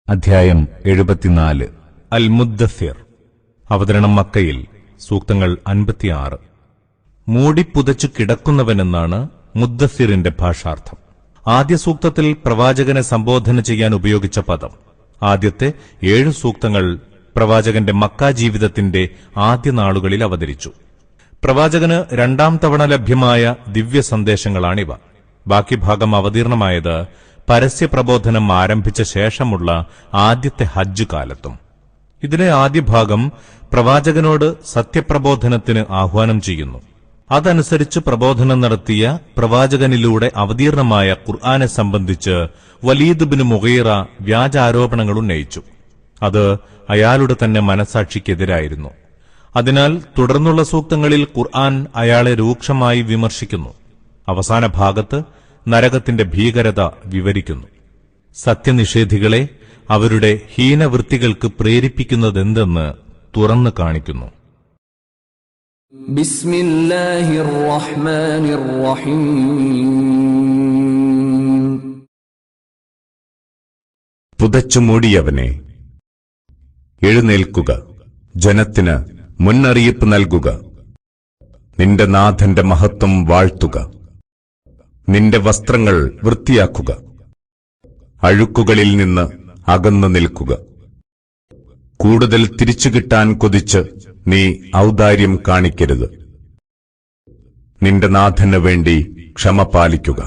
അധ്യായം 74 അൽ മുദ്ദസ്സിർ. അവതരണം മക്കയിൽ. സൂക്തങ്ങൾ 56. മൂടിപ്പുതച്ചു കിടക്കുന്നവനെന്നാണ് മുദ്ദസ്സിറിന്റെ ഭാഷാർത്ഥം. ആദ്യ സൂക്തത്തിൽ പ്രവാചകനെ സംബോധന ചെയ്യാൻ ഉപയോഗിച്ച പദം ആദ്യത്തെ 7 സൂക്തങ്ങൾ പ്രവാചകന്റെ മക്ക ജീവിതത്തിന്റെ ആദ്യ നാളുകളിൽ അവതരിച്ചു. പ്രവാചകന് 2ാം തവണ ലഭ്യമായ ദിവ്യ സന്ദേശങ്ങളാണിവ. ബാക്കി ഭാഗം അവതീർണമായത് പരസ്യപ്രബോധനം ആരംഭിച്ച ശേഷമുള്ള ആദ്യത്തെ ഹജ്ജ് കാലത്തും. ഇതിലെ ആദ്യ ഭാഗം പ്രവാചകനോട് സത്യപ്രബോധനത്തിന് ആഹ്വാനം ചെയ്യുന്നു. അതനുസരിച്ച് പ്രബോധനം നടത്തിയ പ്രവാചകനിലൂടെ അവതീർണമായ ഖുർആനെ സംബന്ധിച്ച് വലീദ് ബിൻ മുഗീറ വ്യാജാരോപണങ്ങൾ ഉന്നയിച്ചു. അത് അയാളുടെ തന്നെ മനസാക്ഷിക്കെതിരായിരുന്നു. അതിനാൽ തുടർന്നുള്ള സൂക്തങ്ങളിൽ ഖുർആൻ അയാളെ രൂക്ഷമായി വിമർശിക്കുന്നു. അവസാന ഭാഗത്ത് നരകത്തിന്റെ ഭീകരത വിവരിക്കുന്നു. സത്യനിഷേധികളെ അവരുടെ ഹീനവൃത്തികൾക്ക് പ്രേരിപ്പിക്കുന്നതെന്തെന്ന് തുറന്നു കാണിക്കുന്നു. ബിസ്മില്ലാഹിർ റഹ്മാനിർ റഹീം. പുതച്ചു മൂടിയവനെ, എഴുന്നേൽക്കുക, ജനത്തിന് മുന്നറിയിപ്പ് നൽകുക. നിന്റെ നാഥന്റെ മഹത്വം വാഴ്ത്തുക. നിന്റെ വസ്ത്രങ്ങൾ വൃത്തിയാക്കുക. അഴുക്കുകളിൽ നിന്ന് അകന്നു നിൽക്കുക. കൂടുതൽ തിരിച്ചുകിട്ടാൻ കൊതിച്ച് നീ ഔദാര്യം കാണിക്കരുത്. നിന്റെ നാഥന് വേണ്ടി ക്ഷമ പാലിക്കുക.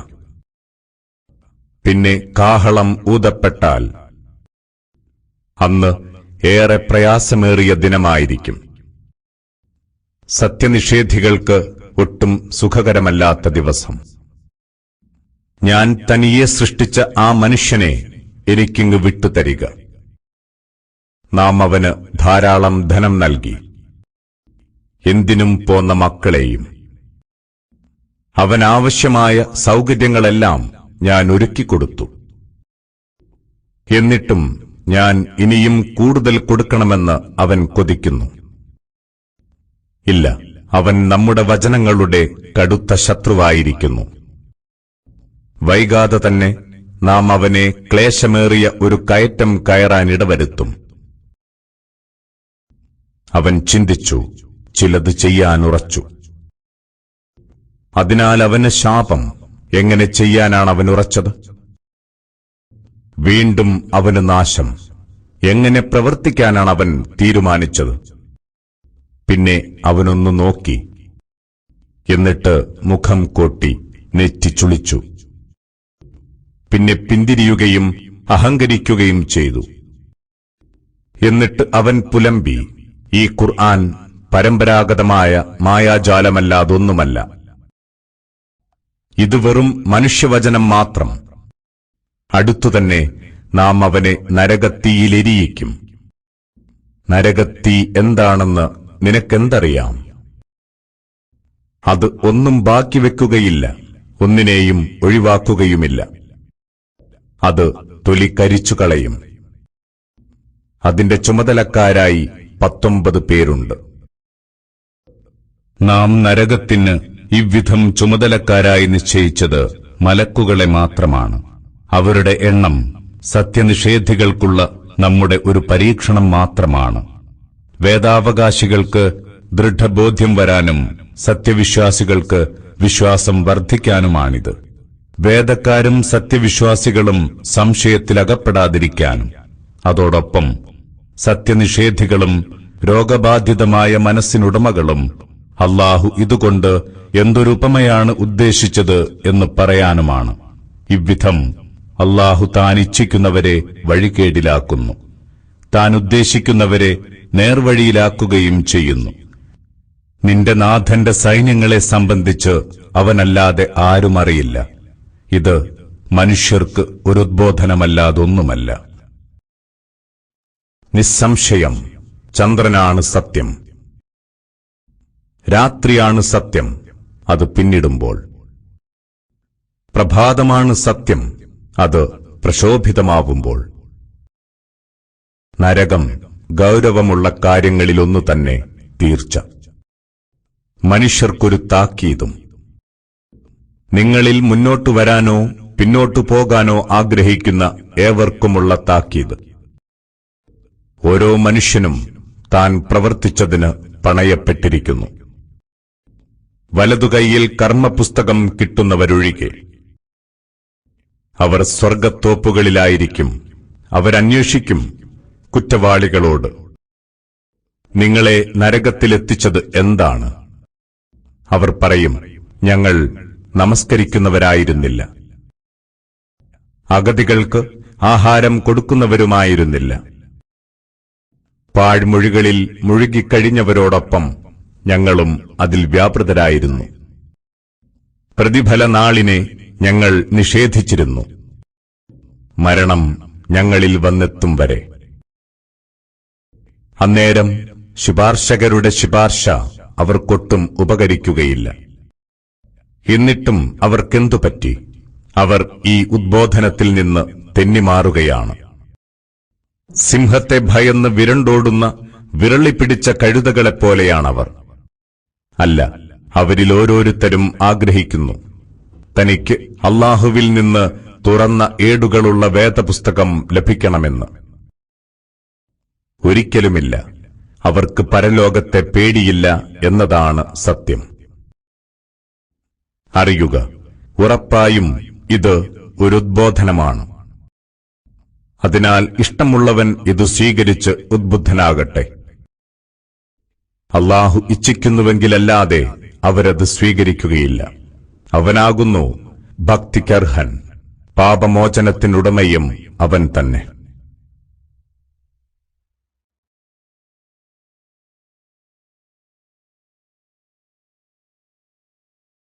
പിന്നെ കാഹളം ഊതപ്പെട്ടാൽ അന്ന് ഏറെ പ്രയാസമേറിയ ദിനമായിരിക്കും. സത്യനിഷേധികൾക്ക് ഒട്ടും സുഖകരമല്ലാത്ത ദിവസം. ഞാൻ തനിയെ സൃഷ്ടിച്ച ആ മനുഷ്യനെ എനിക്കിങ്ങ് വിട്ടുതരിക. നാം അവന് ധാരാളം ധനം നൽകി, എന്തിനും പോന്ന മക്കളെയും. അവനാവശ്യമായ സൗകര്യങ്ങളെല്ലാം ഞാൻ ഒരുക്കിക്കൊടുത്തു. എന്നിട്ടും ഞാൻ ഇനിയും കൂടുതൽ കൊടുക്കണമെന്ന് അവൻ കൊതിക്കുന്നു. ഇല്ല, അവൻ നമ്മുടെ വചനങ്ങളുടെ കടുത്ത ശത്രുവായിരിക്കുന്നു. വൈകാതെ തന്നെ നാം അവനെ ക്ലേശമേറിയ ഒരു കയറ്റം കയറാനിടവരുത്തും. അവൻ ചിന്തിച്ചു, ചിലത് ചെയ്യാനുറച്ചു. അതിനാൽ അവന് ശാപം. എങ്ങനെ ചെയ്യാനാണ് അവൻ ഉറച്ചത്? വീണ്ടും അവന് നാശം. എങ്ങനെ പ്രവർത്തിക്കാനാണ് അവൻ തീരുമാനിച്ചത്? പിന്നെ അവനൊന്നു നോക്കി, എന്നിട്ട് മുഖം കോട്ടി നെറ്റി ചുളിച്ചു. പിന്നെ പിന്തിരിയുകയും അഹങ്കരിക്കുകയും ചെയ്തു. എന്നിട്ട് അവൻ പുലമ്പി, ഈ ഖുർആൻ പരമ്പരാഗതമായ മായാജാലമല്ലാതൊന്നുമല്ല. ഇത് വെറും മനുഷ്യവചനം മാത്രം. അടുത്തുതന്നെ നാം അവനെ നരകത്തീയിലെരിയിക്കും. നരകത്തീ എന്താണെന്ന് നിനക്കെന്തറിയാം? അത് ഒന്നും ബാക്കി വെക്കുകയില്ല, ഒന്നിനെയും ഒഴിവാക്കുകയുമില്ല. അത് തൊലിക്കരിച്ചു കളയും. അതിന്റെ ചുമതലക്കാരായി 19 പേരുണ്ട്. നാം നരകത്തിന് ഇவ்விധം ചുമതലക്കാരായി നിശ്ചയിച്ചത് മലക്കുകളെ മാത്രമാണ്. അവരുടെ എണ്ണം സത്യനിഷേധികൾക്കുള്ള നമ്മുടെ ഒരു പരീക്ഷണം മാത്രമാണ്. വേദാവകാശികൾക്ക് ദൃഢബോധ്യം വരാനും സത്യവിശ്വാസികൾക്ക് വിശ്വാസം വർദ്ധിക്കാനുമാണിത്. വേദക്കാരും സത്യവിശ്വാസികളും സംശയത്തിലകപ്പെടാതിരിക്കാനും. അതോടൊപ്പം സത്യനിഷേധികളും രോഗബാധിതമായ മനസ്സിനുടമകളും അല്ലാഹു ഇതുകൊണ്ട് എന്തൊരുപമയാണ് ഉദ്ദേശിച്ചത് എന്ന് പറയാനുമാണ്. ഇவ்விധം അല്ലാഹു താൻ ഇച്ഛിക്കുന്നവരെ വഴികേടിലാക്കുന്നു, താൻ ഉദ്ദേശിക്കുന്നവരെ നേർവഴിയിലാക്കുകയും ചെയ്യുന്നു. നിന്റെ നാഥന്റെ സൈന്യങ്ങളെ സംബന്ധിച്ച് അവനല്ലാതെ ആരും അറിയില്ല. ഇത് മനുഷ്യർക്ക് ഒരു ഉദ്ബോധനമല്ലാതൊന്നുമല്ല. നിസ്സംശയം ചന്ദ്രനാണ് സത്യം. രാത്രിയാണ് സത്യം, അത് പിന്നിടുമ്പോൾ. പ്രഭാതമാണ് സത്യം, അത് പ്രശോഭിതമാവുമ്പോൾ. നരകം ഗൗരവമുള്ള കാര്യങ്ങളിലൊന്നു തന്നെ തീർച്ച. മനുഷ്യർക്കൊരു താക്കീതും. നിങ്ങളിൽ മുന്നോട്ടു വരാനോ പിന്നോട്ടു പോകാനോ ആഗ്രഹിക്കുന്ന ഏവർക്കുമുള്ള താക്കീത്. ഓരോ മനുഷ്യനും താൻ പ്രവർത്തിച്ചതിന് പണയപ്പെട്ടിരിക്കുന്നു. വലതുകൈയിൽ കർമ്മപുസ്തകം കിട്ടുന്നവരൊഴികെ. അവർ സ്വർഗത്തോപ്പുകളിലായിരിക്കും. അവരന്വേഷിക്കും കുറ്റവാളികളോട്, നിങ്ങളെ നരകത്തിലെത്തിച്ചത് എന്താണ്? അവർ പറയും, ഞങ്ങൾ നമസ്കരിക്കുന്നവരായിരുന്നില്ല, അഗതികൾക്ക് ആഹാരം കൊടുക്കുന്നവരുമായിരുന്നില്ല. പാഴ്മൊഴികളിൽ മുഴുകിക്കഴിഞ്ഞവരോടൊപ്പം ഞങ്ങളും അതിൽ വ്യാപൃതരായിരുന്നു. പ്രതിഫല നാളിനെ ഞങ്ങൾ നിഷേധിച്ചിരുന്നു, മരണം ഞങ്ങളിൽ വന്നെത്തും വരെ. അന്നേരം ശുപാർശകരുടെ ശുപാർശ അവർക്കൊട്ടും ഉപകരിക്കുകയില്ല. എന്നിട്ടും അവർക്കെന്തു പറ്റി? അവർ ഈ ഉദ്ബോധനത്തിൽ നിന്ന് തെന്നിമാറുകയാണ്. സിംഹത്തെ ഭയന്ന് വിരണ്ടോടുന്ന വിരളിപ്പിടിച്ച കഴുതകളെപ്പോലെയാണവർ. അല്ല, അവരിൽ ഓരോരുത്തരും ആഗ്രഹിക്കുന്നു തനിക്ക് അല്ലാഹുവിൽ നിന്ന് തുറന്ന ഏടുകളുള്ള വേദപുസ്തകം ലഭിക്കണമെന്ന്. ഒരിക്കലുമില്ല. അവർക്ക് പരലോകത്തെ പേടിയില്ല എന്നതാണ് സത്യം. അറിയുക, ഉറപ്പായും ഇത് ഒരു ഉദ്ബോധനമാണ്. അതിനാൽ ഇഷ്ടമുള്ളവൻ ഇത് സ്വീകരിച്ച് ഉദ്ബുദ്ധനാകട്ടെ. അല്ലാഹു ഇച്ഛിക്കുന്നുവെങ്കിലല്ലാതെ അവരത് സ്വീകരിക്കുകയില്ല. അവനാകുന്നു ഭക്തിക്കർഹൻ, പാപമോചനത്തിനുടമയും അവൻ തന്നെ.